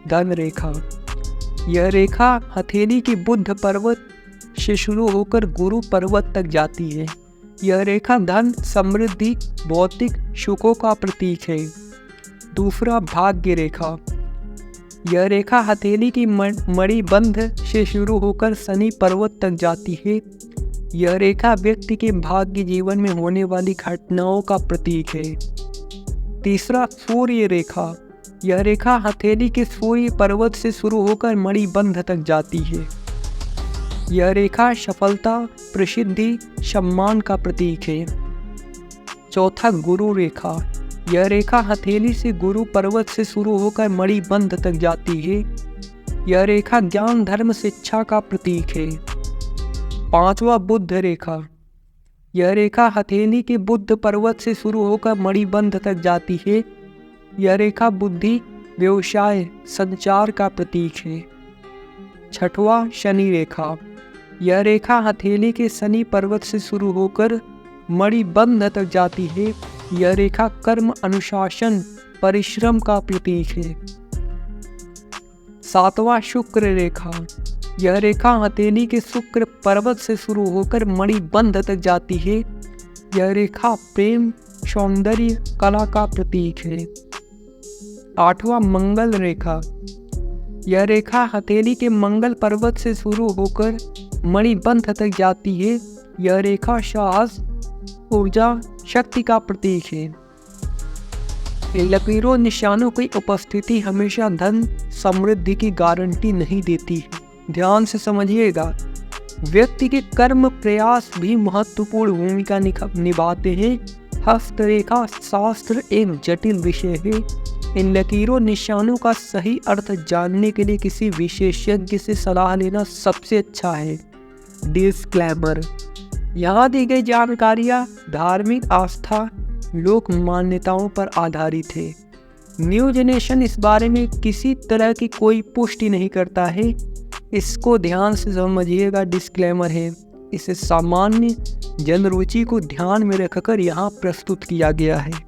धन रेखा। यह रेखा हथेली के बुद्ध पर्वत से शुरू होकर गुरु पर्वत तक जाती है। यह रेखा धन, समृद्धि, भौतिक सुखों का प्रतीक है। दूसरा, भाग्य रेखा। यह रेखा हथेली की मणिबंध से शुरू होकर शनि पर्वत तक जाती है। यह रेखा व्यक्ति के भाग्य, जीवन में होने वाली घटनाओं का प्रतीक है। तीसरा, सूर्य रेखा। यह रेखा हथेली के सूर्य पर्वत से शुरू होकर मणिबंध तक जाती है। यह रेखा सफलता, प्रसिद्धि, सम्मान का प्रतीक है। चौथा, गुरु रेखा। यह रेखा हथेली से गुरु पर्वत से शुरू होकर मणिबंध तक जाती है। यह रेखा ज्ञान, धर्म, शिक्षा का प्रतीक है। पांचवा, बुद्ध रेखा। यह रेखा हथेली के बुद्ध पर्वत से शुरू होकर मणिबंध तक जाती है। यह रेखा बुद्धि, व्यवसाय, संचार का प्रतीक है। छठवां, शनि रेखा। यह रेखा हथेली के शनि पर्वत से शुरू होकर मणिबंध तक जाती है। यह रेखा कर्म, अनुशासन, परिश्रम का प्रतीक है। सातवां, शुक्र रेखा। यह रेखा हथेली के शुक्र पर्वत से शुरू होकर मणिबंध तक जाती है। यह रेखा प्रेम, सौंदर्य, कला का प्रतीक है। आठवां, मंगल रेखा। यह रेखा हथेली के मंगल पर्वत से शुरू होकर मणिबंध तक जाती है। यह रेखा साहस, ऊर्जा, शक्ति का प्रतीक है। लकीरों, निशानों की उपस्थिति हमेशा धन, समृद्धि की गारंटी नहीं देती है। ध्यान से समझिएगा। व्यक्ति के कर्म, प्रयास भी महत्वपूर्ण भूमिका निभाते हैं। हस्तरेखा शास्त्र एक जटिल विषय है। इन लकीरों, निशानों का सही अर्थ जानने के लिए किसी विशेषज्ञ से सलाह लेना सबसे अच्छा है। डिस्क्लेमर: यहाँ दी गई जानकारियाँ धार्मिक आस्था, लोक मान्यताओं पर आधारित है। न्यू जनरेशन इस बारे में किसी तरह की कोई पुष्टि नहीं करता है। इसको ध्यान से समझिएगा, डिस्क्लेमर है। इसे सामान्य जनरुचि को ध्यान में रखकर यहाँ प्रस्तुत किया गया है।